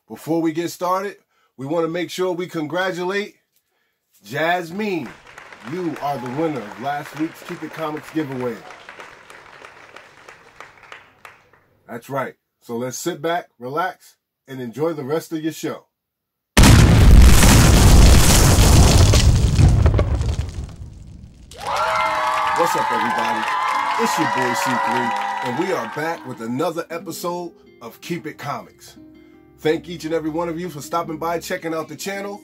Before we get started, we want to make sure we congratulate Jasmine. You are the winner of last week's Keep It Comics giveaway. That's right. So let's sit back, relax, and enjoy the rest of your show. What's up, everybody? It's your boy C3, and we are back with another episode of Keep It Comics. Thank each and every one of you for stopping by, checking out the channel.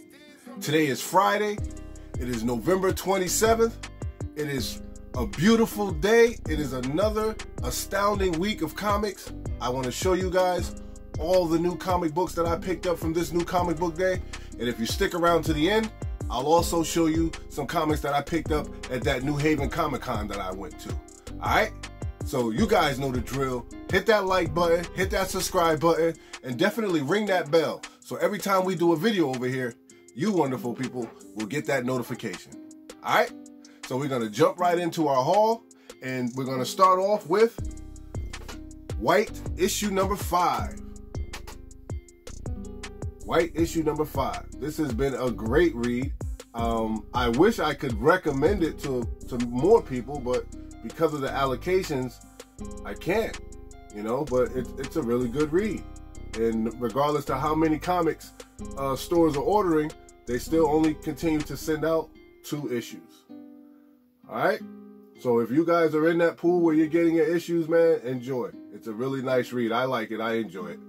Today is Friday. It is November 27th. It is a beautiful day. It is another astounding week of comics. I want to show you guys all the new comic books that I picked up from this new comic book day. And if you stick around to the end, I'll also show you some comics that I picked up at that New Haven Comic-Con that I went to. Alright? So you guys know the drill. Hit that like button, hit that subscribe button, and definitely ring that bell. So every time we do a video over here, you wonderful people will get that notification. Alright? So we're going to jump right into our haul, and we're going to start off with White issue number 5. White issue number 5. This has been a great read. I wish I could recommend it to more people, but because of the allocations, I can't, you know, but it's a really good read. And regardless to how many comics stores are ordering, they still only continue to send out 2 issues. All right? So if you guys are in that pool where you're getting your issues, man, enjoy. It's a really nice read. I like it. I enjoy it.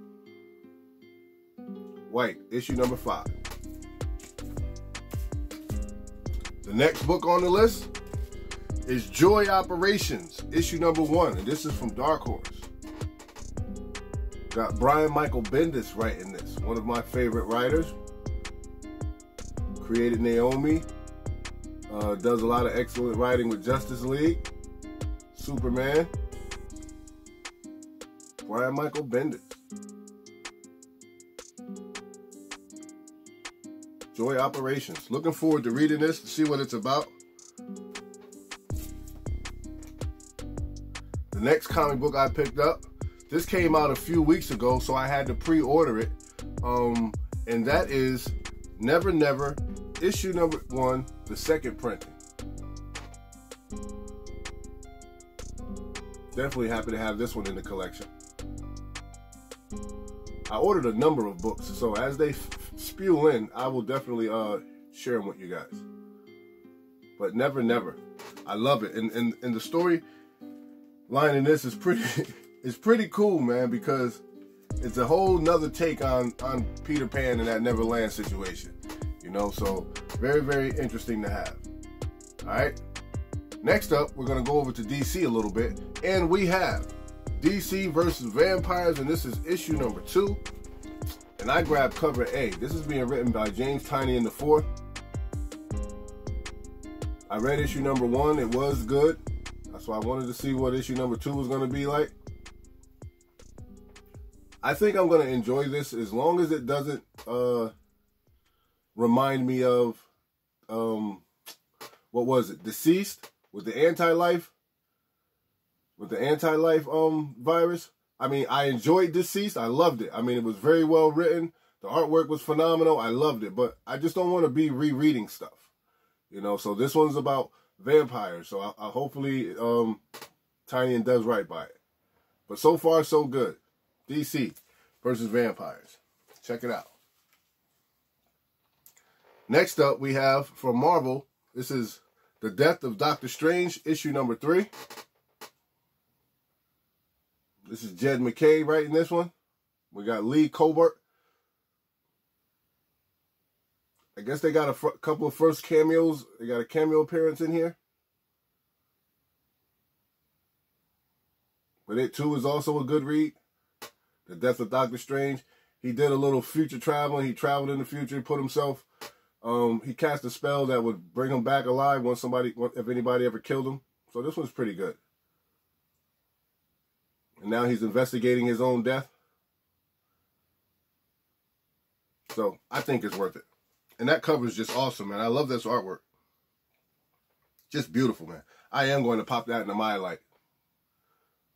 White, issue number 5. The next book on the list is Joy Operations, issue number 1, and this is from Dark Horse. Got Brian Michael Bendis writing this, one of my favorite writers. Created Naomi, does a lot of excellent writing with Justice League, Superman. Brian Michael Bendis. Joy Operations. Looking forward to reading this to see what it's about. The next comic book I picked up, this came out a few weeks ago, so I had to pre-order it. And that is Never Never, issue number 1, the second printing. Definitely happy to have this one in the collection. I ordered a number of books, so as they spew in, I will definitely share them with you guys. But Never Never, I love it, and the story line in this is pretty cool, man, because it's a whole nother take on Peter Pan and that Neverland situation, you know. So very, very interesting to have. All right. Next up, we're gonna go over to DC a little bit, and we have DC versus Vampires, and this is issue number 2. And I grabbed cover A. This is being written by James Tynion IV. I read issue number 1. It was good. So I wanted to see what issue number 2 was going to be like. I think I'm going to enjoy this as long as it doesn't remind me of, what was it? Deceased with the anti-life virus. I mean, I enjoyed Deceased. I loved it. I mean, it was very well written. The artwork was phenomenal. I loved it. But I just don't want to be rereading stuff, you know. So this one's about vampires. So I hopefully Tynion does right by it. But so far, so good. DC versus Vampires. Check it out. Next up, we have from Marvel, this is The Death of Doctor Strange, issue number 3. This is Jed McKay writing this one. We got Lee Colbert. I guess they got a couple of first cameos. They got a cameo appearance in here. But it too is also a good read. The Death of Doctor Strange. He did a little future traveling. He traveled in the future, put himself, he cast a spell that would bring him back alive if anybody ever killed him. So this one's pretty good. And now he's investigating his own death. So I think it's worth it. And that cover is just awesome, man. I love this artwork. Just beautiful, man. I am going to pop that into my light.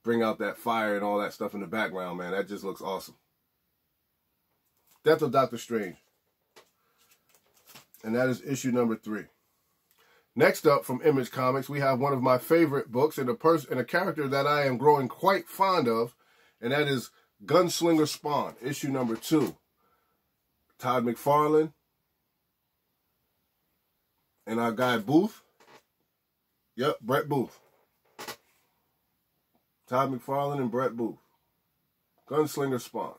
Bring out that fire and all that stuff in the background, man. That just looks awesome. Death of Doctor Strange. And that is issue number 3. Next up from Image Comics, we have one of my favorite books and a character that I am growing quite fond of, and that is Gunslinger Spawn, issue number 2. Todd McFarlane and our guy Booth. Yep, Brett Booth. Todd McFarlane and Brett Booth. Gunslinger Spawn.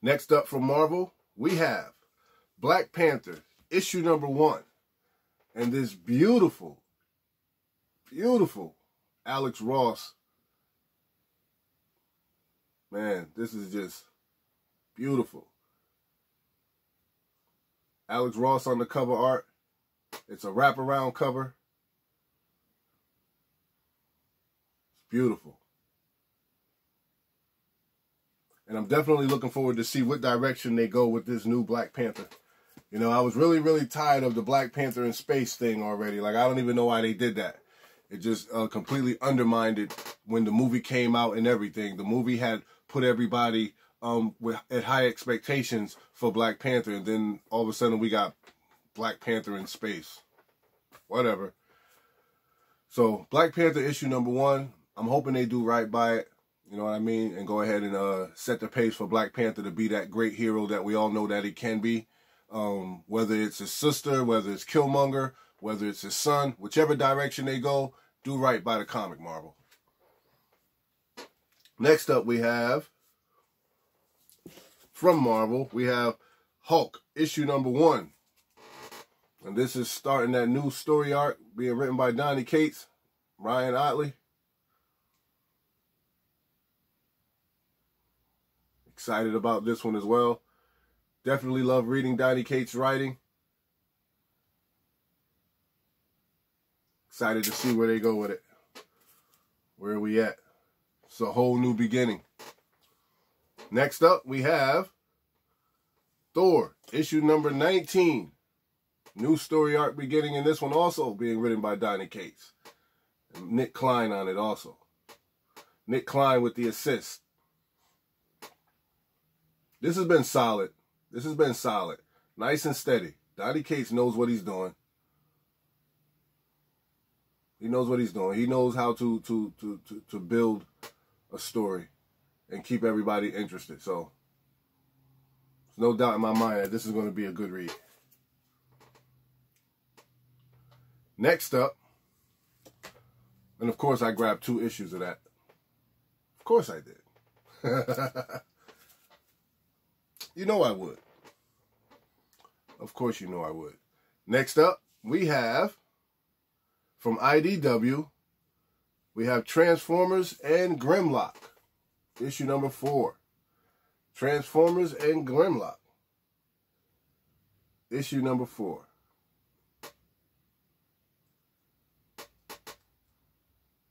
Next up from Marvel, we have Black Panther, issue number 1. And this beautiful, beautiful Alex Ross. Man, this is just beautiful. Alex Ross on the cover art. It's a wraparound cover. It's beautiful. And I'm definitely looking forward to see what direction they go with this new Black Panther. You know, I was really, really tired of the Black Panther in space thing already. Like, I don't even know why they did that. It just completely undermined it when the movie came out and everything. The movie had put everybody at high expectations for Black Panther. And then all of a sudden we got Black Panther in space. Whatever. So, Black Panther issue number 1. I'm hoping they do right by it. You know what I mean? And go ahead and set the pace for Black Panther to be that great hero that we all know that he can be. Whether it's his sister, whether it's Killmonger, whether it's his son, whichever direction they go, do right by the comic, Marvel. Next up we have, from Marvel, we have Hulk, issue number 1. And this is starting that new story arc, being written by Donny Cates, Ryan Ottley. Excited about this one as well. Definitely love reading Donny Cates' writing. Excited to see where they go with it. Where are we at? It's a whole new beginning. Next up, we have Thor, issue number 19. New story arc beginning in this one also being written by Donny Cates. And Nick Klein on it also. Nick Klein with the assist. This has been solid. This has been solid. Nice and steady. Donny Cates knows what he's doing. He knows what he's doing. He knows how to build a story and keep everybody interested. So, there's no doubt in my mind that this is going to be a good read. Next up, and of course I grabbed 2 issues of that. Of course I did. You know I would. Of course you know I would. Next up, we have, from IDW, we have Transformers and Grimlock. Issue number 4. Transformers and Grimlock. Issue number 4.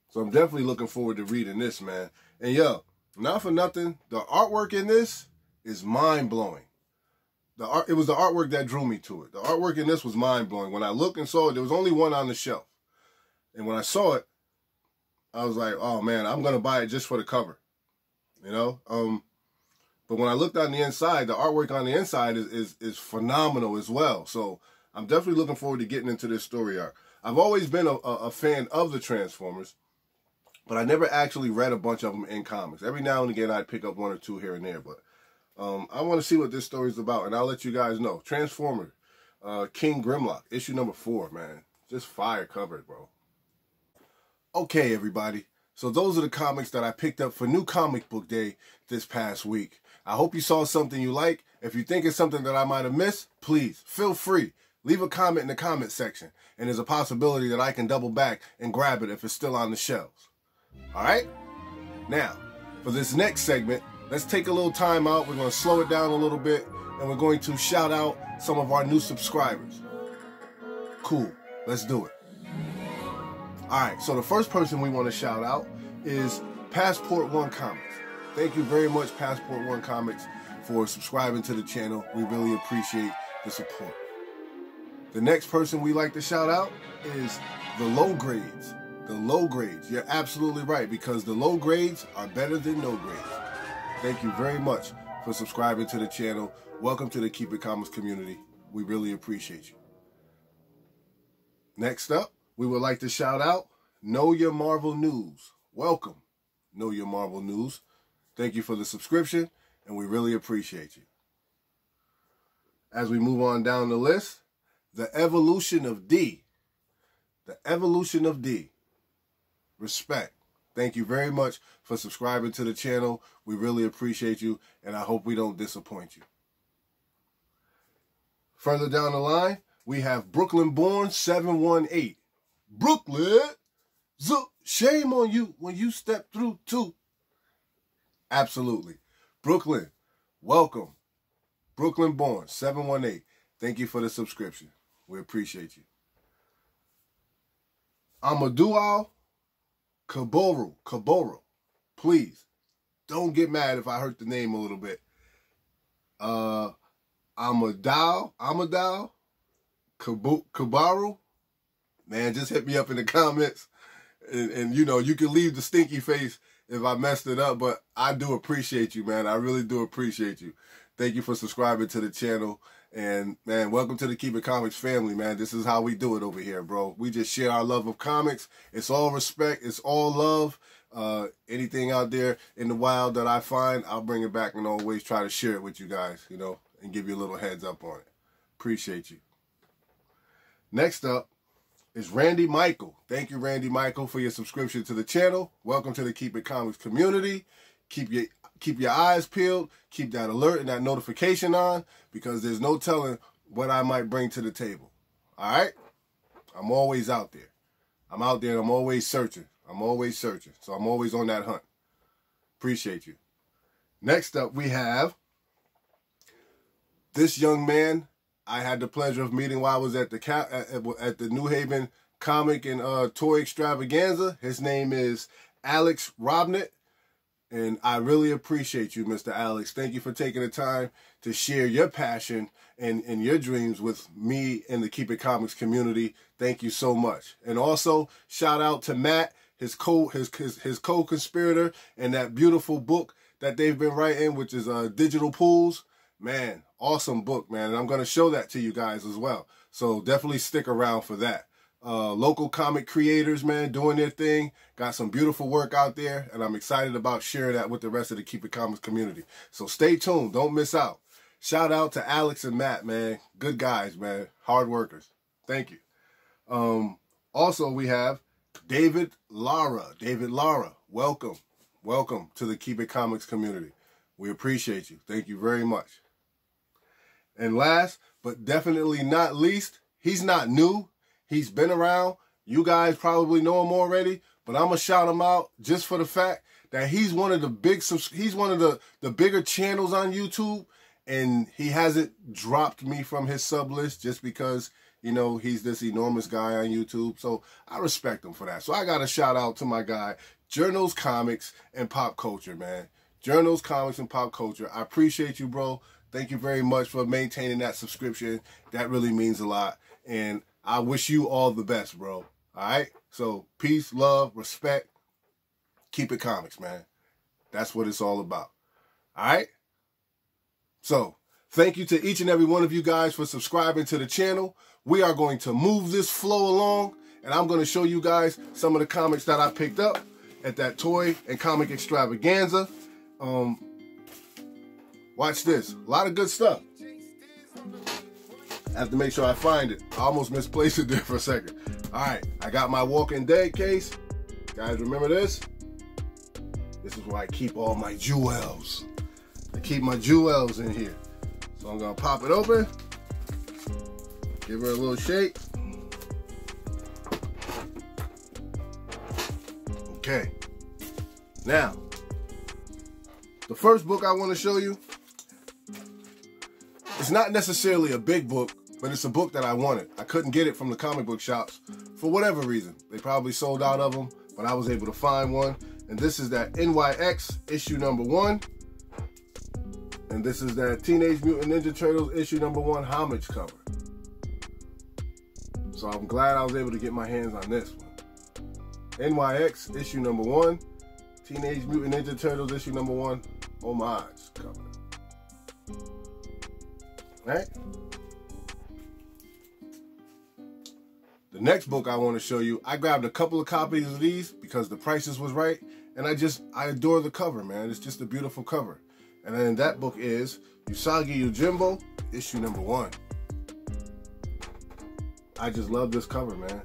So I'm definitely looking forward to reading this, man. And yo, not for nothing, the artwork in this is mind-blowing. It was the artwork that drew me to it. The artwork in this was mind-blowing. When I looked and saw it, there was only one on the shelf. And when I saw it, I was like, oh man, I'm going to buy it just for the cover. You know? But when I looked on the inside, the artwork on the inside is phenomenal as well. So I'm definitely looking forward to getting into this story arc. I've always been a fan of the Transformers, but I never actually read a bunch of them in comics. Every now and again, I'd pick up 1 or 2 here and there, but I want to see what this story is about, and I'll let you guys know. Transformer, King Grimlock, issue number 4, man. Just fire covered, bro. Okay, everybody. So those are the comics that I picked up for New Comic Book Day this past week. I hope you saw something you like. If you think it's something that I might have missed, please, feel free. Leave a comment in the comment section, and there's a possibility that I can double back and grab it if it's still on the shelves. All right? Now, for this next segment, let's take a little time out. We're going to slow it down a little bit, and we're going to shout out some of our new subscribers. Cool. Let's do it. All right, so the first person we want to shout out is Passport One Comics. Thank you very much, Passport One Comics, for subscribing to the channel. We really appreciate the support. The next person we like to shout out is the low grades. The low grades. You're absolutely right, because the low grades are better than no grades. Thank you very much for subscribing to the channel. Welcome to the Keep It Comics community. We really appreciate you. Next up, we would like to shout out Know Your Marvel News. Welcome, Know Your Marvel News. Thank you for the subscription, and we really appreciate you. As we move on down the list, The Evolution of D. The Evolution of D. Respect. Thank you very much for subscribing to the channel. We really appreciate you, and I hope we don't disappoint you. Further down the line, we have Brooklyn Born 718. Brooklyn, shame on you when you step through too. Absolutely. Brooklyn, welcome. Brooklyn Born 718. Thank you for the subscription. We appreciate you. Amadou Kaboro. Please, don't get mad if I hurt the name a little bit. Amadou Kabaru. Man, just hit me up in the comments. And you know, you can leave the stinky face if I messed it up, but I do appreciate you, man. I really do appreciate you. Thank you for subscribing to the channel. And, man, welcome to the Keep It Comics family, man. This is how we do it over here, bro. We just share our love of comics. It's all respect. It's all love. Anything out there in the wild that I find, I'll bring it back and always try to share it with you guys, you know, and give you a little heads up on it. Appreciate you. Next up is Randy Michael. Thank you, Randy Michael, for your subscription to the channel. Welcome to the Keep It Comics community. Keep your eyes peeled, keep that alert and that notification on, because there's no telling what I might bring to the table. All right? I'm always out there. I'm out there and I'm always searching. So I'm always on that hunt. Appreciate you. Next up, we have this young man I had the pleasure of meeting while I was at the New Haven Comic and Toy Extravaganza. His name is Alex Robnett. And I really appreciate you, Mr. Alex. Thank you for taking the time to share your passion and your dreams with me and the Keep It Comics community. Thank you so much. And also, shout out to Matt, his co-conspirator, and that beautiful book that they've been writing, which is Digital Pools. Man, awesome book, man. And I'm going to show that to you guys as well. So definitely stick around for that. Local comic creators, man, doing their thing. Got some beautiful work out there, and I'm excited about sharing that with the rest of the Keep It Comics community. So stay tuned. Don't miss out. Shout out to Alex and Matt, man. Good guys, man. Hard workers. Thank you. Also, we have David Lara. David Lara, welcome. Welcome to the Keep It Comics community. We appreciate you. Thank you very much. And last, but definitely not least, he's not new. He's been around. You guys probably know him already, but I'm gonna shout him out just for the fact that he's one of the bigger channels on YouTube, and he hasn't dropped me from his sub list just because, you know, he's this enormous guy on YouTube. So I respect him for that. So I got to shout out to my guy, Journals, Comics, and Pop Culture, man. Journals, Comics, and Pop Culture. I appreciate you, bro. Thank you very much for maintaining that subscription. That really means a lot. And I wish you all the best, bro. All right? So peace, love, respect. Keep It Comics, man. That's what it's all about. All right? So thank you to each and every one of you guys for subscribing to the channel. We are going to move this flow along, and I'm going to show you guys some of the comics that I picked up at that Toy and Comic Extravaganza. Watch this. A lot of good stuff. I have to make sure I find it. I almost misplaced it there for a second. All right, I got my Walking Dead case. Guys, remember this? This is where I keep all my jewels. I keep my jewels in here. So I'm gonna pop it open. Give her a little shake. Okay. Now, the first book I want to show you, it's not necessarily a big book, but it's a book that I wanted. I couldn't get it from the comic book shops for whatever reason. They probably sold out of them, but I was able to find one. And this is that NYX issue #1. And this is that Teenage Mutant Ninja Turtles issue #1 homage cover. So I'm glad I was able to get my hands on this one. NYX issue number 1, Teenage Mutant Ninja Turtles issue number 1, homage cover. Right? The next book I want to show you, I grabbed a couple of copies of these because the prices was right, and I adore the cover, man. It's just a beautiful cover. And then that book is Usagi Yojimbo, issue number 1. I just love this cover, man.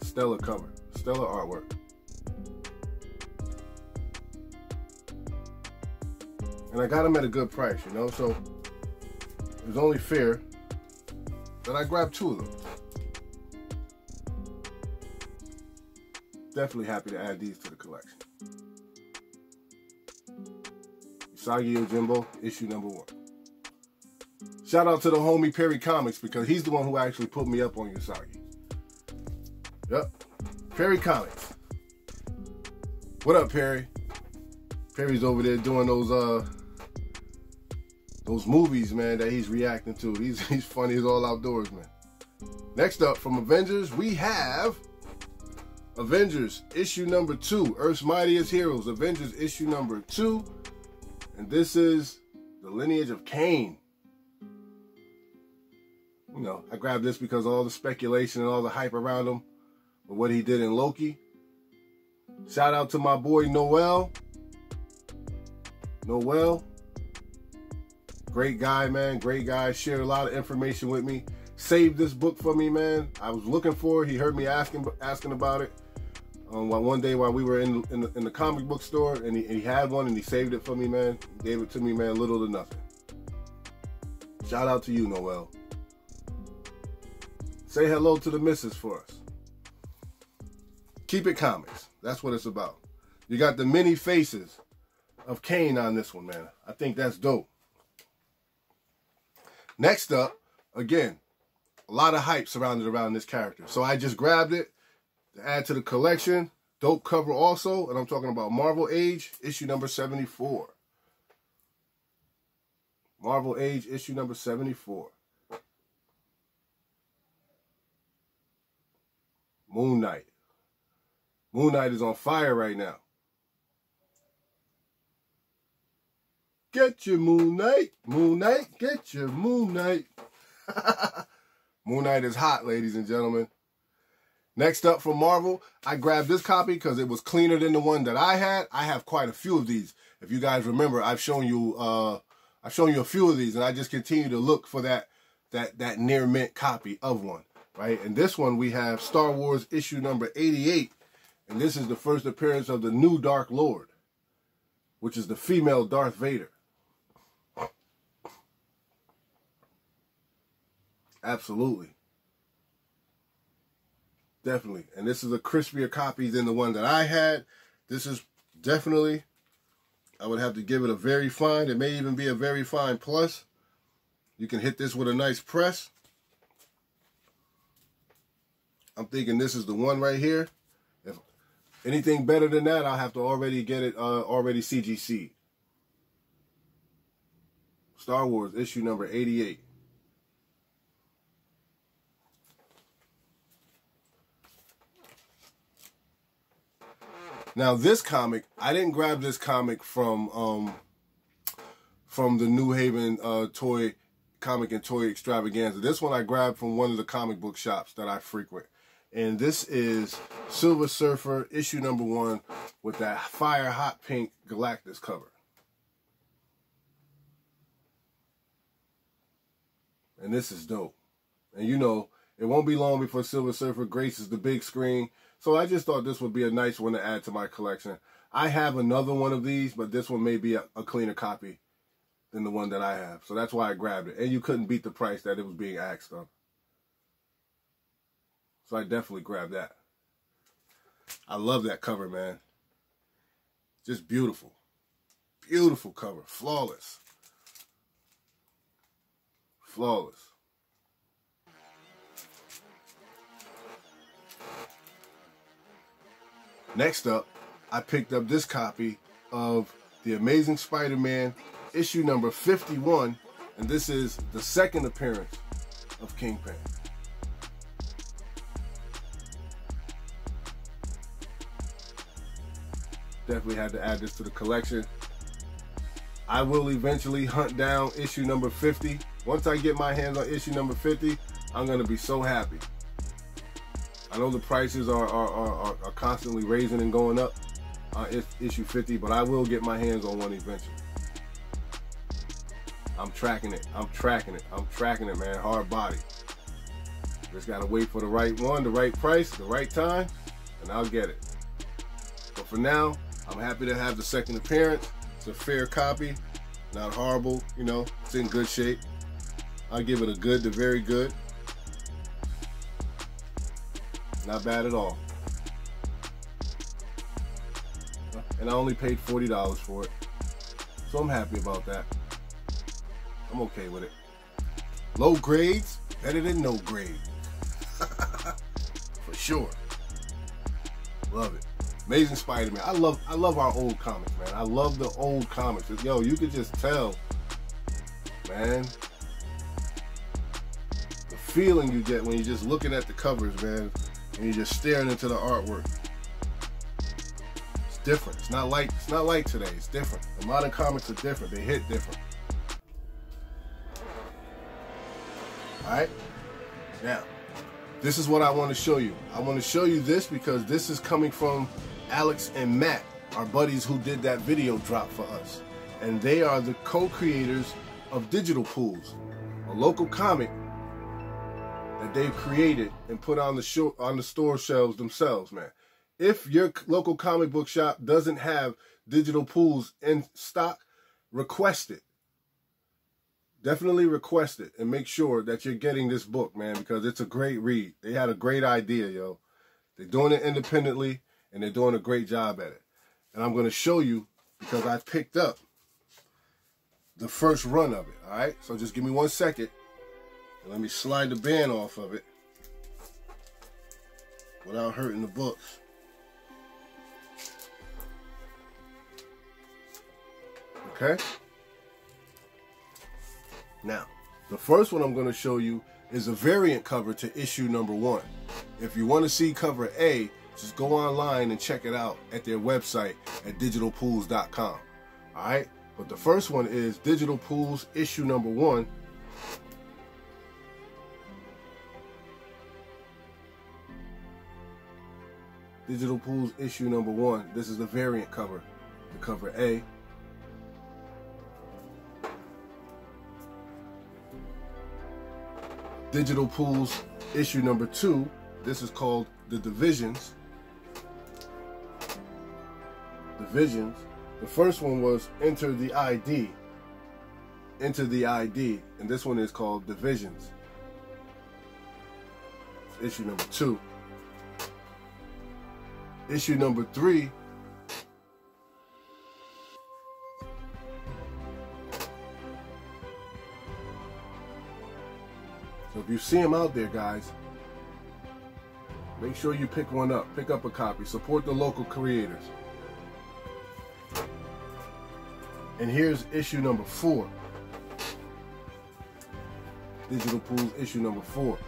Stellar cover, stellar artwork. And I got them at a good price, you know, so it was only fair that I grabbed 2 of them. Definitely happy to add these to the collection. Usagi Yojimbo, issue number 1. Shout out to the homie Perry Comics because he's the one who actually put me up on Usagi. Yep, Perry Comics. What up, Perry? Perry's over there doing those movies, man, that he's reacting to. He's funny as all outdoors, man. Next up, from Avengers, we have Avengers issue number 2, Earth's Mightiest Heroes, Avengers issue number 2, and this is the lineage of Cain. You know, I grabbed this because of all the speculation and all the hype around him with what he did in Loki. Shout out to my boy Noel. Noel, great guy, man, great guy. Shared a lot of information with me. Saved this book for me, man. I was looking for it. He heard me asking about it one day while we were in the comic book store, and he had one and he saved it for me, man. Gave it to me, man, little to nothing. Shout out to you, Noel. Say hello to the missus for us. Keep It Comics. That's what it's about. You got the many faces of Cain on this one, man. I think that's dope. Next up, again, a lot of hype surrounded around this character. So I just grabbed it to add to the collection. Dope cover also, and I'm talking about Marvel Age, issue number 74. Marvel Age, issue number 74. Moon Knight. Moon Knight is on fire right now. Get your Moon Knight. Moon Knight, get your Moon Knight. Moon Knight is hot, ladies and gentlemen. Next up from Marvel, I grabbed this copy because it was cleaner than the one that I had. I have quite a few of these. If you guys remember, I've shown you a few of these, and I just continue to look for that near mint copy of one, right? And this one we have Star Wars issue number 88, and this is the first appearance of the new Dark Lord, which is the female Darth Vader. Absolutely. Definitely. And this is a crispier copy than the one that I had. This is definitely, I would have to give it a very fine. It may even be a very fine plus. You can hit this with a nice press. I'm thinking this is the one right here. If anything better than that, I'll have to already get it already CGC'd. Star Wars issue number 88. Now this comic, I didn't grab this comic from the New Haven toy comic and toy extravaganza. This one I grabbed from one of the comic book shops that I frequent. And this is Silver Surfer issue number 1 with that fire hot pink Galactus cover. And this is dope. And you know, it won't be long before Silver Surfer graces the big screen. So I just thought this would be a nice one to add to my collection. I have another one of these, but this one may be a cleaner copy than the one that I have. So that's why I grabbed it. And you couldn't beat the price that it was being asked of. So I definitely grabbed that. I love that cover, man. Just beautiful. Beautiful cover. Flawless. Flawless. Next up, I picked up this copy of The Amazing Spider-Man issue number 51, and this is the second appearance of Kingpin. Definitely had to add this to the collection. I will eventually hunt down issue number 50. Once I get my hands on issue number 50, I'm gonna be so happy. I know the prices are constantly raising and going up on issue 50, but I will get my hands on one eventually. I'm tracking it. I'm tracking it, man. Hard body. Just gotta wait for the right one, the right price, the right time, and I'll get it. But for now, I'm happy to have the second appearance. It's a fair copy, not horrible, you know, it's in good shape. I'll give it a good to very good. Not bad at all. And I only paid $40 for it. So I'm happy about that. I'm okay with it. Low grades, better than no grade. For sure. Love it. Amazing Spider-Man. I love our old comics, man. I love the old comics. Yo, you could just tell, man, the feeling you get when you're just looking at the covers, man, and you're just staring into the artwork. It's different. It's not like today. It's different. The modern comics are different. They hit different. All right. Now, this is what I want to show you. I want to show you this because this is coming from Alex and Matt, our buddies who did that video drop for us. And they are the co-creators of Digital Pools, a local comic that they've created and put on the store shelves themselves, man. If your local comic book shop doesn't have Digital Pools in stock, request it. Definitely request it and make sure that you're getting this book, man, because it's a great read. They had a great idea, yo. They're doing it independently, and they're doing a great job at it. And I'm going to show you because I picked up the first run of it, all right? So just give me 1 second, and let me slide the band off of it without hurting the books. Okay? Now, the first one I'm going to show you is a variant cover to issue number 1. If you want to see cover A, just go online and check it out at their website at digitalpools.com. All right? But the first one is Digital Pools issue number 1. Digital Pools issue number 1. This is the variant cover, the cover A. Digital Pools issue number 2. This is called The Divisions. Divisions. The first one was Enter the ID. Enter the ID. And this one is called Divisions. Issue number 2. Issue number 3. So if you see them out there, guys, make sure you pick one up. Pick up a copy. Support the local creators. And here's issue number 4. Digital Pools issue number 4.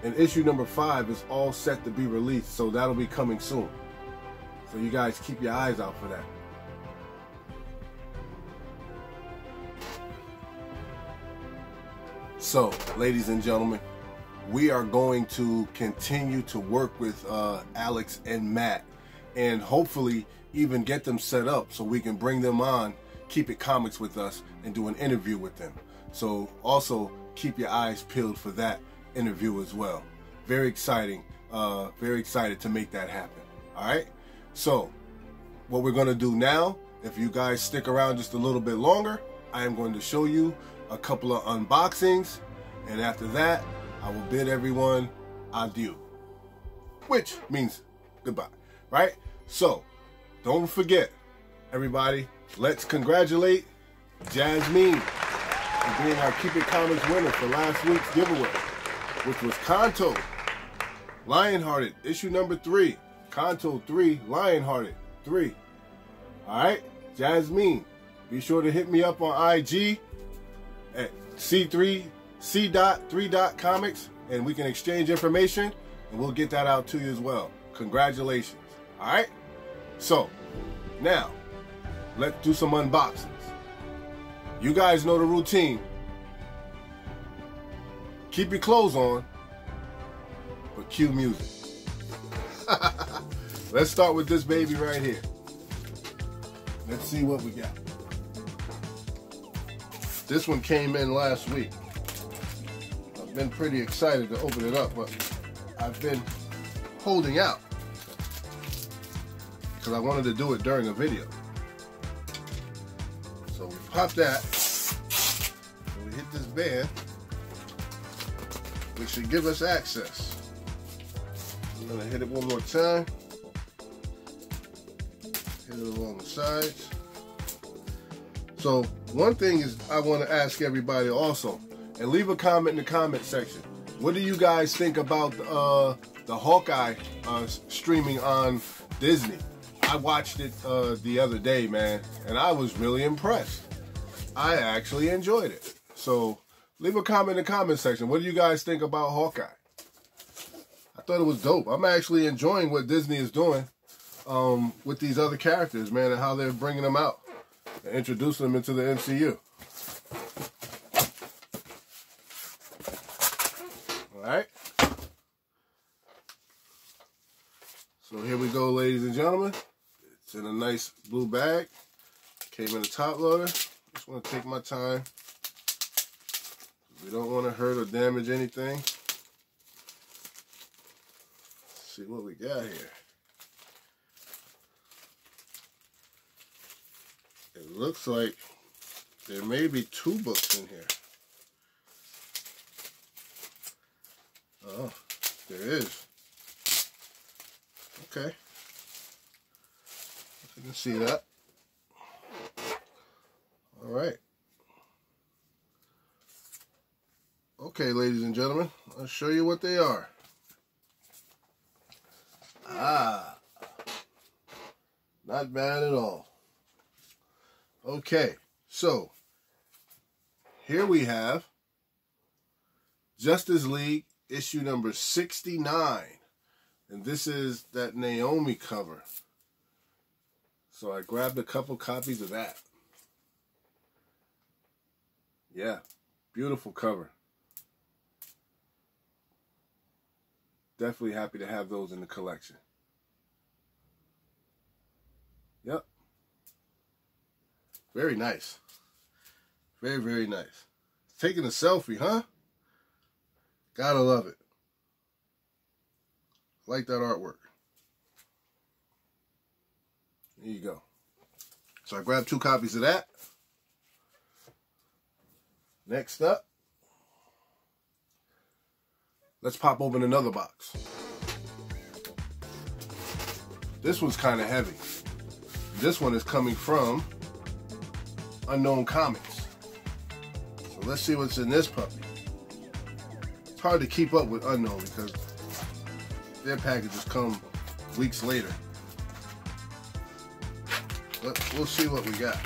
And issue number 5 is all set to be released, so that'll be coming soon. So you guys keep your eyes out for that. So, ladies and gentlemen, we are going to continue to work with Alex and Matt, and hopefully even get them set up so we can bring them on, Keep It Comics with us, and do an interview with them. So also keep your eyes peeled for that interview as well. Very exciting, very excited to make that happen. All right. So what we're going to do now, if you guys stick around just a little bit longer, I am going to show you a couple of unboxings, and after that, I will bid everyone adieu, which means goodbye, right? So don't forget, everybody, let's congratulate Jasmine for being our Keep It Comics winner for last week's giveaway, which was Kanto, Lionhearted, issue number 3. Kanto 3, Lionhearted 3. All right, Jasmine, be sure to hit me up on IG at C3 Comics, and we can exchange information, and we'll get that out to you as well. Congratulations. All right? So, now, let's do some unboxings. You guys know the routine. Keep your clothes on, but cue music. Let's start with this baby right here. Let's see what we got. This one came in last week. I've been pretty excited to open it up, but I've been holding out because I wanted to do it during a video. So we pop that, and we hit this band, which should give us access. I'm gonna hit it one more time. Hit it along the sides. So one thing is I want to ask everybody also, and leave a comment in the comment section. What do you guys think about the Hawkeye streaming on Disney? I watched it the other day, man, and I was really impressed. I actually enjoyed it. So leave a comment in the comment section. What do you guys think about Hawkeye? I thought it was dope. I'm actually enjoying what Disney is doing with these other characters, man, and how they're bringing them out and introducing them into the MCU. All right. So here we go, ladies and gentlemen. It's in a nice blue bag. Came in a top loader. Just want to take my time. We don't want to hurt or damage anything. Let's see what we got here. It looks like there may be 2 books in here. Oh, there is. Okay. You can see that. All right. Okay, ladies and gentlemen, I'll show you what they are. Ah, not bad at all. Okay, so here we have Justice League issue number 69. And this is that Naomi cover. So I grabbed a couple copies of that. Yeah, beautiful cover. Definitely happy to have those in the collection. Yep. Very nice. Very, very nice. Taking a selfie, huh? Gotta love it. Like that artwork. There you go. So I grabbed 2 copies of that. Next up, let's pop open another box. This one's kind of heavy. This one is coming from Unknown Comics. So let's see what's in this puppy. It's hard to keep up with Unknown because their packages come weeks later. But we'll see what we got.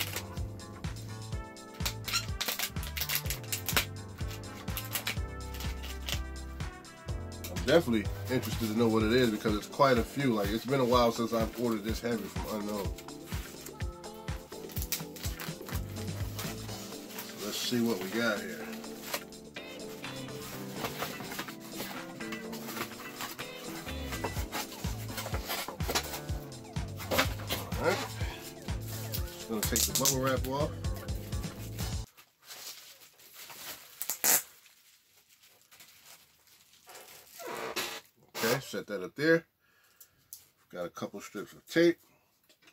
I'm definitely interested to know what it is because it's quite a few. Like, it's been a while since I've ordered this heavy from Unknown. So let's see what we got here. Alright. Just gonna take the bubble wrap off. Okay, set that up there. Got a couple strips of tape.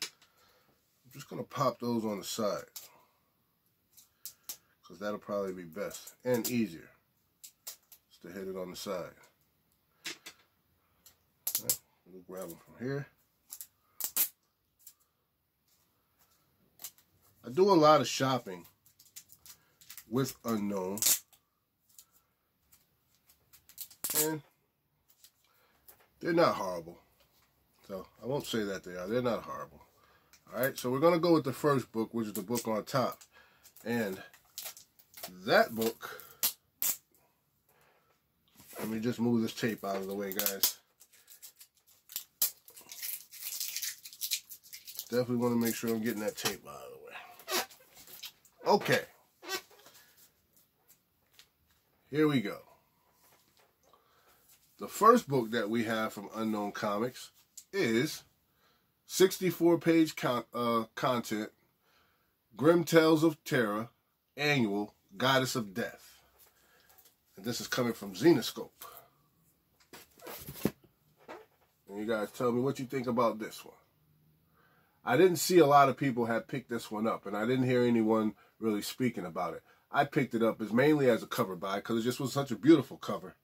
I'm just gonna pop those on the side because that'll probably be best and easier just to hit it on the side. Right, we'll grab them from here. I do a lot of shopping with Unknown, and they're not horrible. So I won't say that they are. They're not horrible. All right, so we're going to go with the first book, which is the book on top. And that book, let me just move this tape out of the way, guys. Definitely want to make sure I'm getting that tape out of the way. Okay. Here we go. The first book that we have from Unknown Comics is 64-page content, Grim Tales of Terror, Annual, Goddess of Death. And this is coming from Zenescope. And you guys tell me what you think about this one. I didn't see a lot of people have picked this one up, and I didn't hear anyone really speaking about it. I picked it up mainly as a cover buy because it just was such a beautiful cover.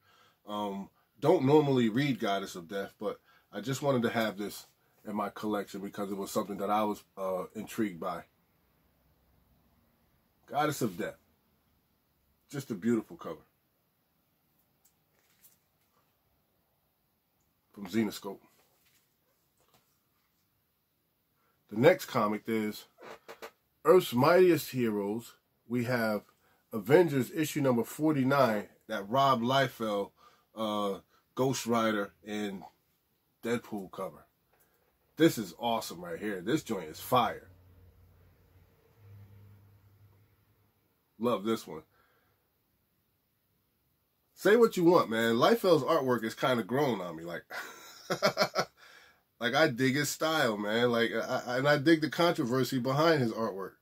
Don't normally read Goddess of Death, but I just wanted to have this in my collection because it was something that I was intrigued by. Goddess of Death. Just a beautiful cover. From Zenescope. The next comic is Earth's Mightiest Heroes. We have Avengers issue number 49, that Rob Liefeld, Ghost Rider, and Deadpool cover. This is awesome right here. This joint is fire. Love this one. Say what you want, man. Liefeld's artwork is kind of grown on me. Like, like I dig his style, man. Like, I dig the controversy behind his artwork.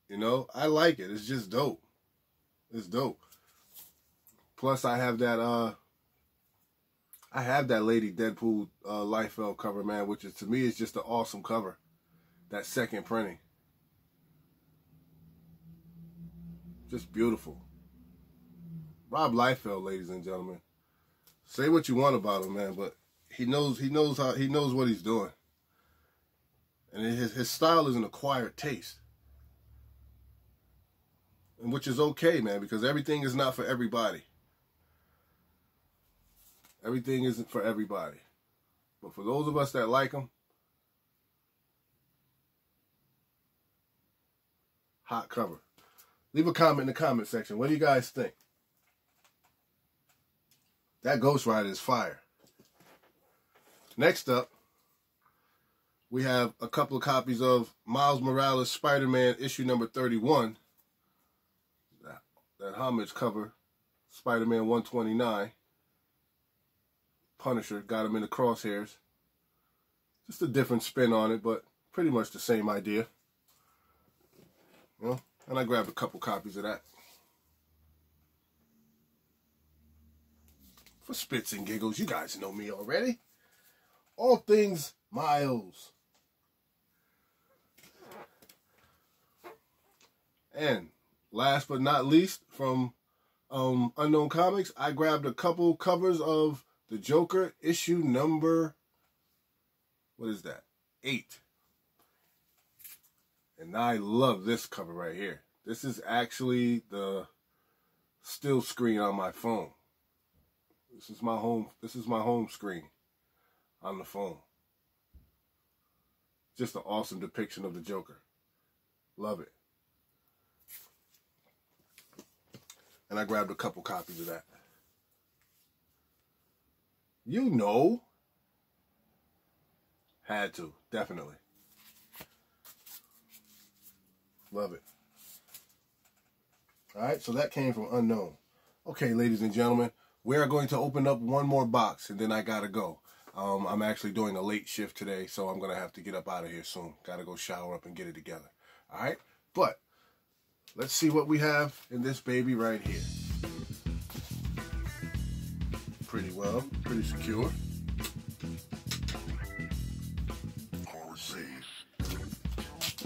You know, I like it. It's just dope. It's dope. Plus, I have that Lady Deadpool Liefeld cover, man, which is, to me, is just an awesome cover. That second printing. Just beautiful. Rob Liefeld, ladies and gentlemen. Say what you want about him, man, but he knows what he's doing. And his style is an acquired taste. And which is okay, man, because everything is not for everybody. Everything isn't for everybody. But for those of us that like him, hot cover. Leave a comment in the comment section. What do you guys think? That Ghost Rider is fire. Next up, we have a couple of copies of Miles Morales' Spider-Man issue number 31. That homage cover, Spider-Man 129. Punisher, got him in the crosshairs. Just a different spin on it, but pretty much the same idea. You know? And I grabbed a couple copies of that. For spits and giggles, you guys know me already. All things Miles. And last but not least, from Unknown Comics, I grabbed a couple covers of the Joker issue number, what is that? 8. And I love this cover right here. This is actually the still screen on my phone. This is my home screen on the phone. Just an awesome depiction of the Joker. Love it. And I grabbed a couple copies of that. You know. Had to, definitely. Love it. Alright, so that came from Unknown. Okay, ladies and gentlemen, we are going to open up one more box and then I gotta go. I'm actually doing a late shift today, so I'm going to have to get up out of here soon. Gotta go shower up and get it together. Alright, but let's see what we have in this baby right here. Pretty well, pretty secure. Let's see.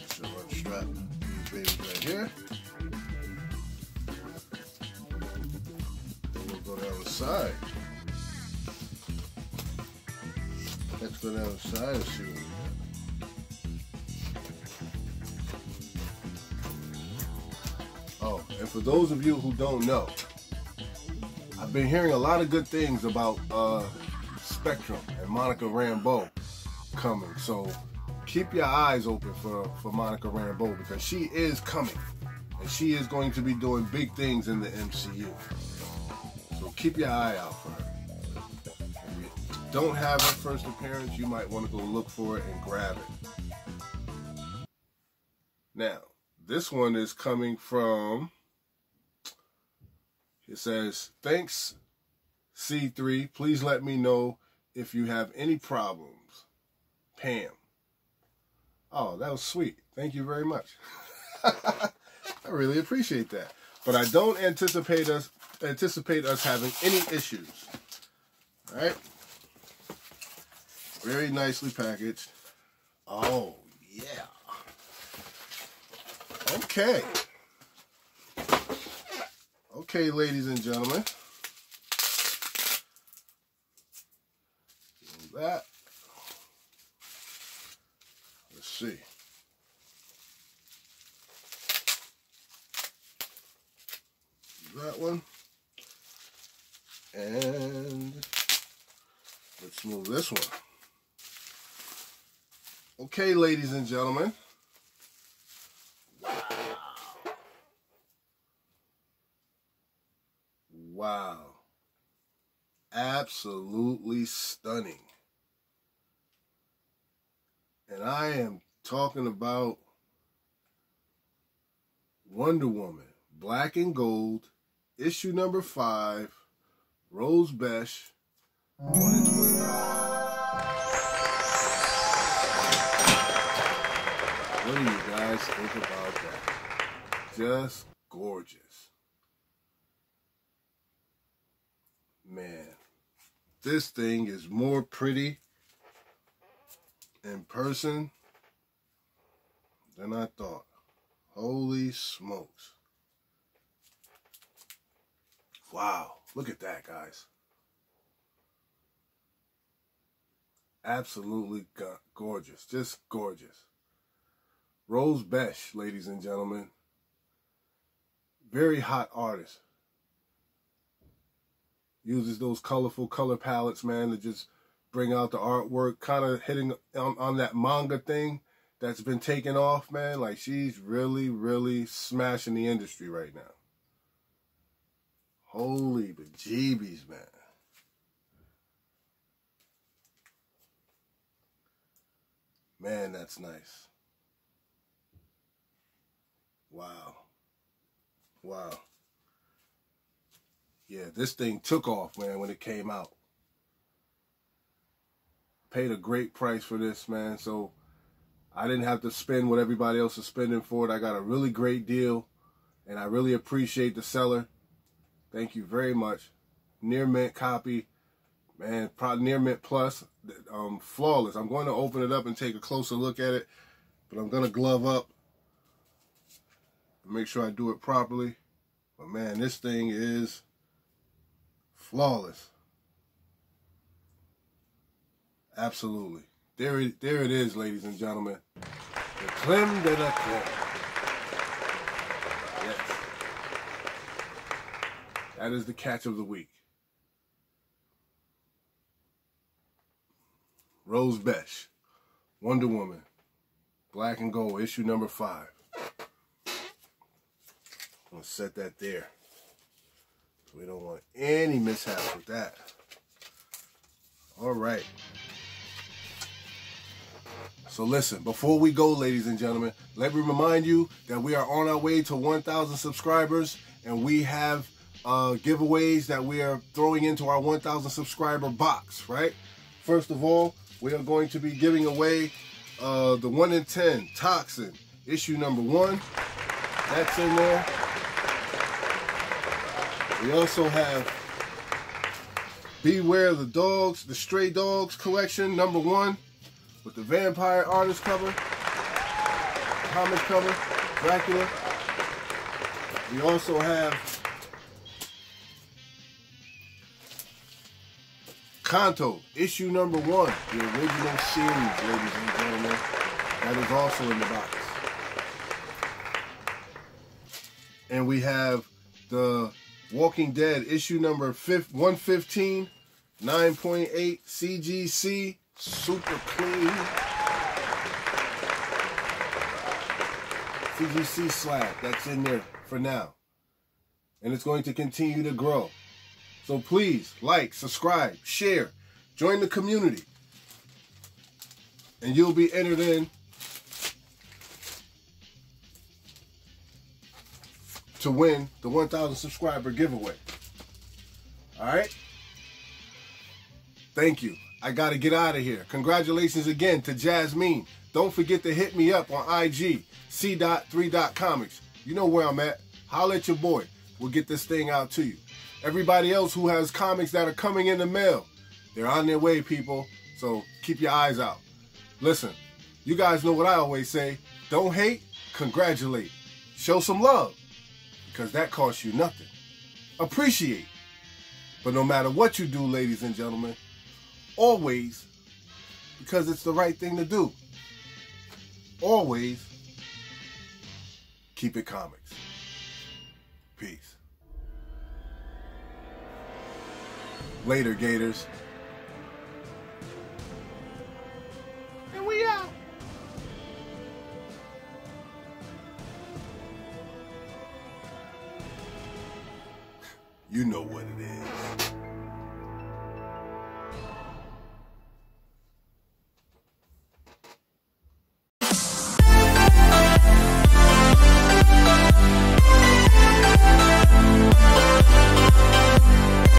So unstrap these babies right here. Then we'll go down the side. Let's go down the side and see what we got. Oh, and for those of you who don't know, I've been hearing a lot of good things about Spectrum and Monica Rambeau coming. So keep your eyes open for Monica Rambeau because she is coming. And she is going to be doing big things in the MCU. So keep your eye out for her. If you don't have her first appearance, you might want to go look for it and grab it. Now, this one is coming from, it says, thanks C3, please let me know if you have any problems. Pam. Oh, that was sweet. Thank you very much. I really appreciate that. But I don't anticipate us having any issues. All right. Very nicely packaged. Oh, yeah. Okay. Okay, ladies and gentlemen. That. Let's see. That one. And let's move this one. Okay, ladies and gentlemen. Wow. Wow. Absolutely stunning. And I am talking about Wonder Woman, Black and Gold, issue number 5, Rose Besh, 1 in 25. What do you guys think about that? Just gorgeous. Man, this thing is more pretty in person than I thought. Holy smokes. Wow, look at that, guys. Absolutely gorgeous, just gorgeous. Rose Besh, ladies and gentlemen. Very hot artist. Uses those colorful color palettes, man, to just bring out the artwork, kind of hitting on that manga thing that's been taken off, man. Like, she's really, really smashing the industry right now. Holy bejeebies, man. Man, that's nice. Wow. Wow. Yeah, this thing took off, man, when it came out. Paid a great price for this, man, so I didn't have to spend what everybody else is spending for it. I got a really great deal, and I really appreciate the seller. Thank you very much. Near mint copy, man, probably near mint plus, flawless. I'm going to open it up and take a closer look at it, but I'm going to glove up and make sure I do it properly. But man, this thing is flawless. Absolutely. There it is, ladies and gentlemen. The creme de la creme. Yes. That is the catch of the week. Rose Besh, Wonder Woman, Black and Gold, issue number 5. I'm going to set that there. We don't want any mishaps with that. All right. So listen, before we go, ladies and gentlemen, let me remind you that we are on our way to 1,000 subscribers, and we have giveaways that we are throwing into our 1,000 subscriber box, right? First of all, we are going to be giving away the 1 in 10 Toxin, issue number 1. That's in there. We also have Beware the Dogs, the Stray Dogs collection, number 1. With the vampire artist cover, comic cover, Dracula. We also have Kanto, issue number 1, the original series, ladies and gentlemen. That is also in the box. And we have the Walking Dead, issue number 115, 9.8 CGC. Super clean. PGC slab that's in there for now. And it's going to continue to grow. So please like, subscribe, share, join the community. And you'll be entered in to win the 1,000 subscriber giveaway. All right? Thank you. I got to get out of here. Congratulations again to Jasmine. Don't forget to hit me up on IG, c.3.comics. You know where I'm at. Holla at your boy. We'll get this thing out to you. Everybody else who has comics that are coming in the mail, they're on their way, people. So keep your eyes out. Listen, you guys know what I always say. Don't hate, congratulate. Show some love, because that costs you nothing. Appreciate. But no matter what you do, ladies and gentlemen, always, because it's the right thing to do, always keep it comics. Peace. Later, Gators. And we out. You know what it is.